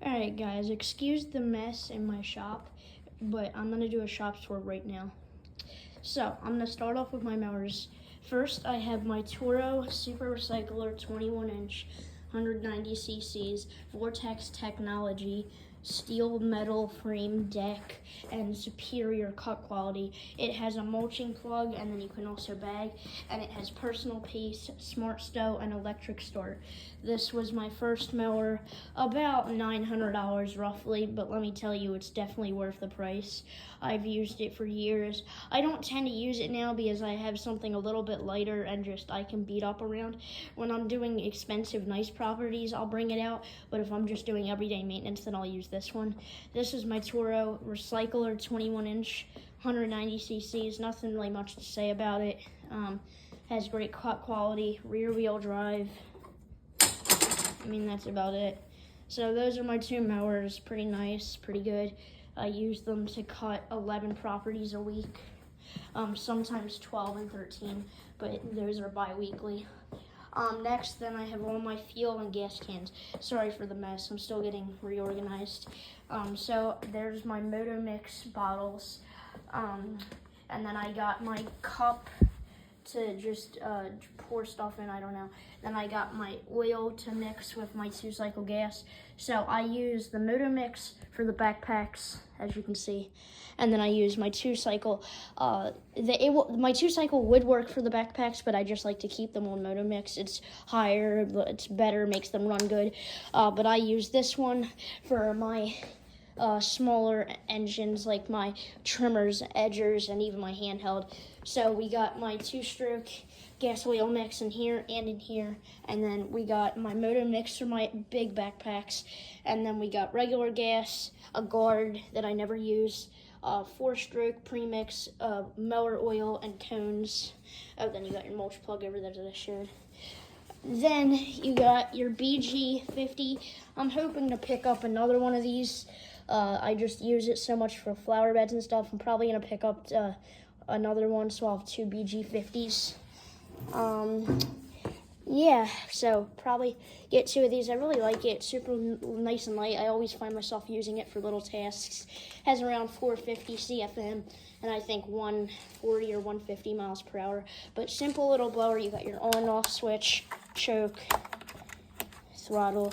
Alright guys, excuse the mess in my shop, but I'm going to do a shop tour right now. So, I'm going to start off with my mowers. First, I have my Toro Super Recycler 21-inch, 190 cc's, Vortex Technology, steel metal frame deck, and superior cut quality. It has a mulching plug, and then you can also bag, and it has personal pace, smart stow, and electric start. This was my first mower, about $900 roughly, but let me tell you, it's definitely worth the price. I've used it for years. I don't tend to use it now because I have something a little bit lighter and just I can beat up around. When I'm doing expensive, nice properties, I'll bring it out, but if I'm just doing everyday maintenance, then I'll use this one. This is my Toro Recycler 21-inch, 190 cc's. Nothing really much to say about it. Has great cut quality, rear wheel drive. I mean, that's about it. So those are my two mowers. Pretty nice, pretty good. I use them to cut 11 properties a week, sometimes 12 and 13, but those are bi-weekly. Next, then I have all my fuel and gas cans. Sorry for the mess, I'm still getting reorganized. So there's my Motomix bottles, and then I got my cup to just pour stuff in, I don't know. Then I got my oil to mix with my 2-cycle gas. So I use the Motomix for the backpacks, as you can see. And then I use my 2-cycle. My 2-cycle would work for the backpacks, but I just like to keep them on Motomix. It's higher, it's better, makes them run good. But I use this one for my smaller engines like my trimmers, edgers, and even my handheld. So we got my 2-stroke gas oil mix in here and in here, and then we got my Motomix for my big backpacks, and then we got regular gas, a guard that I never use, 4-stroke premix, mower oil, and cones. Oh, then you got your mulch plug over there that I showed. Then you got your BG50. I'm hoping to pick up another one of these. I just use it so much for flower beds and stuff. I'm probably going to pick up another one, so I'll have 2 BG50s. Yeah, so probably get 2 of these. I really like it. Super nice and light. I always find myself using it for little tasks. Has around 450 CFM, and I think 140 or 150 miles per hour. But simple little blower. You got your on and off switch, choke, throttle.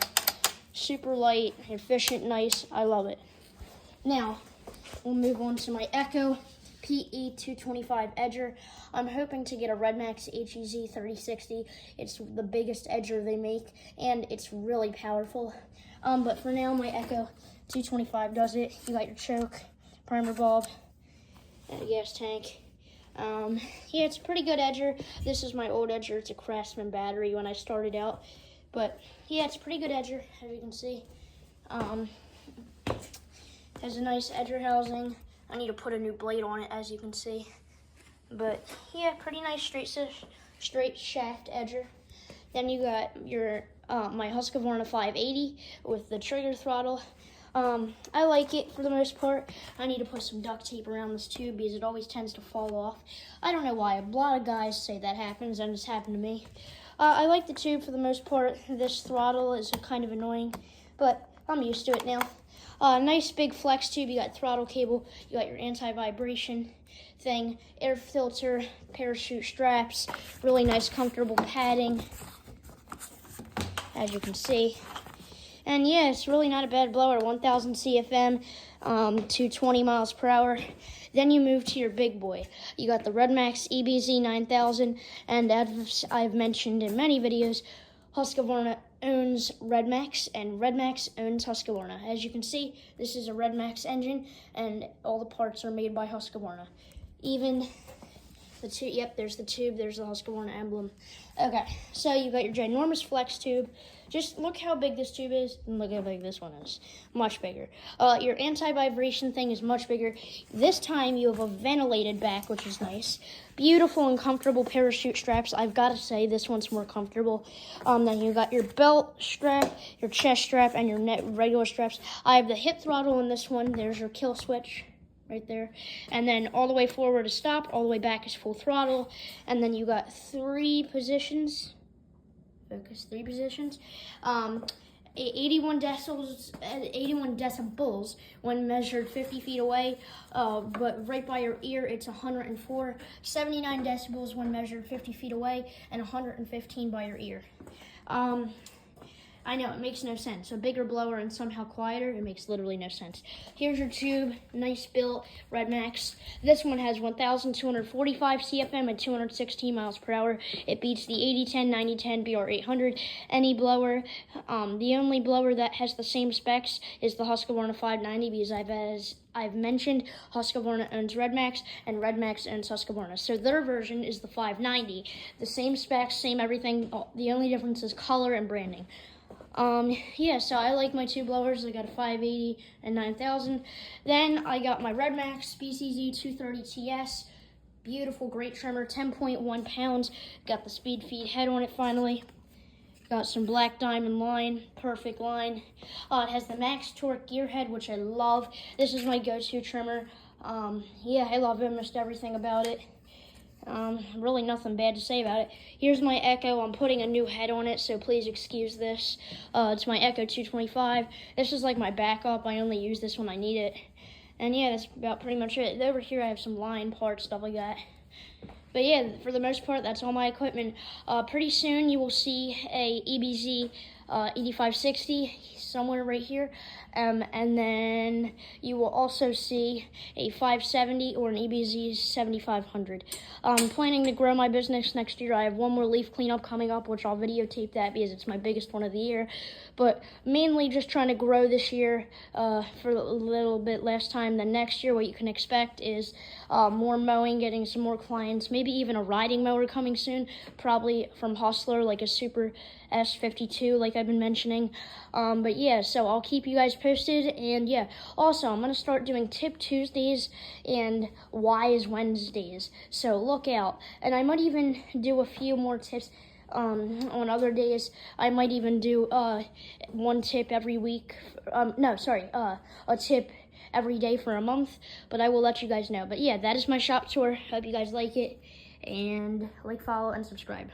Super light, efficient, nice. I love it. Now, we'll move on to my Echo PE225 edger. I'm hoping to get a Redmax HEZ 3060. It's the biggest edger they make, and it's really powerful. But for now, my Echo 225 does it. You got your choke, primer bulb, and a gas tank. Yeah, it's a pretty good edger. This is my old edger. It's a Craftsman battery when I started out. But yeah, it's a pretty good edger, as you can see. Has a nice edger housing. I need to put a new blade on it, as you can see. But yeah, pretty nice straight shaft edger. Then you got your my Husqvarna 580 with the trigger throttle. I like it for the most part. I need to put some duct tape around this tube because it always tends to fall off. I don't know why. A lot of guys say that happens, and it's happened to me. I like the tube for the most part. This throttle is kind of annoying, but I'm used to it now. Nice big flex tube. You got throttle cable. You got your anti-vibration thing, air filter, parachute straps, really nice comfortable padding, as you can see. And yeah, it's really not a bad blower. 1,000 CFM, 220 miles per hour. Then you move to your big boy. You got the Redmax EBZ 9000, and as I've mentioned in many videos, Husqvarna owns Redmax, and Redmax owns Husqvarna. As you can see, this is a Redmax engine, and all the parts are made by Husqvarna. Even the tube, yep, there's the tube, there's the Husqvarna emblem. Okay, so you got your ginormous flex tube. Just look how big this tube is, and look how big this one is. Much bigger. Your anti-vibration thing is much bigger. This time you have a ventilated back, which is nice. Beautiful and comfortable parachute straps. I've got to say, this one's more comfortable. Then you got your belt strap, your chest strap, and your regular straps. I have the hip throttle in this one. There's your kill switch right there. And then all the way forward is stop, all the way back is full throttle. And then you got 3 positions. Focus, 3 positions. 81 decibels when measured 50 feet away, but right by your ear it's 104. 79 decibels when measured 50 feet away, and 115 by your ear. I know, it makes no sense. A bigger blower and somehow quieter, it makes literally no sense. Here's your tube, nice built, Red Max. This one has 1,245 CFM at 216 miles per hour. It beats the 8010, 9010, BR800, any blower. The only blower that has the same specs is the Husqvarna 590, because I've mentioned Husqvarna owns Red Max, and Red Max owns Husqvarna. So their version is the 590. The same specs, same everything. The only difference is color and branding. Yeah, so I like my two blowers. I got a 580 and 9000. Then I got my Red Max BCZ 230 TS. Beautiful, great trimmer, 10.1 pounds. Got the speed feed head on it finally. Got some black diamond line, perfect line. It has the Max Torque gear head, which I love. This is my go-to trimmer. Yeah, I love almost everything about it. Really nothing bad to say about it. Here's my Echo. I'm putting a new head on it, so please excuse this. It's my Echo 225. This is like my backup. I only use this when I need it. And yeah, that's about pretty much it. Over here I have some line parts, stuff like that. But yeah, for the most part, that's all my equipment. Pretty soon you will see a EBZ 8560 somewhere right here. And then you will also see a 570 or an EBZ 7500. I'm planning to grow my business next year. I have one more leaf cleanup coming up, which I'll videotape that because it's my biggest one of the year. But mainly just trying to grow this year for a little bit less time than next year. What you can expect is more mowing, getting some more clients, maybe even a riding mower coming soon, probably from Hustler, like a Super S52 like I've been mentioning. But yeah, so I'll keep you guys posted. And yeah, also I'm going to start doing Tip Tuesdays and Wise Wednesdays, so look out. And I might even do a few more tips on other days. I might even do one tip every week. A tip every day for a month, but I will let you guys know. But yeah, that is my shop tour. Hope you guys like it, and like, follow, and subscribe.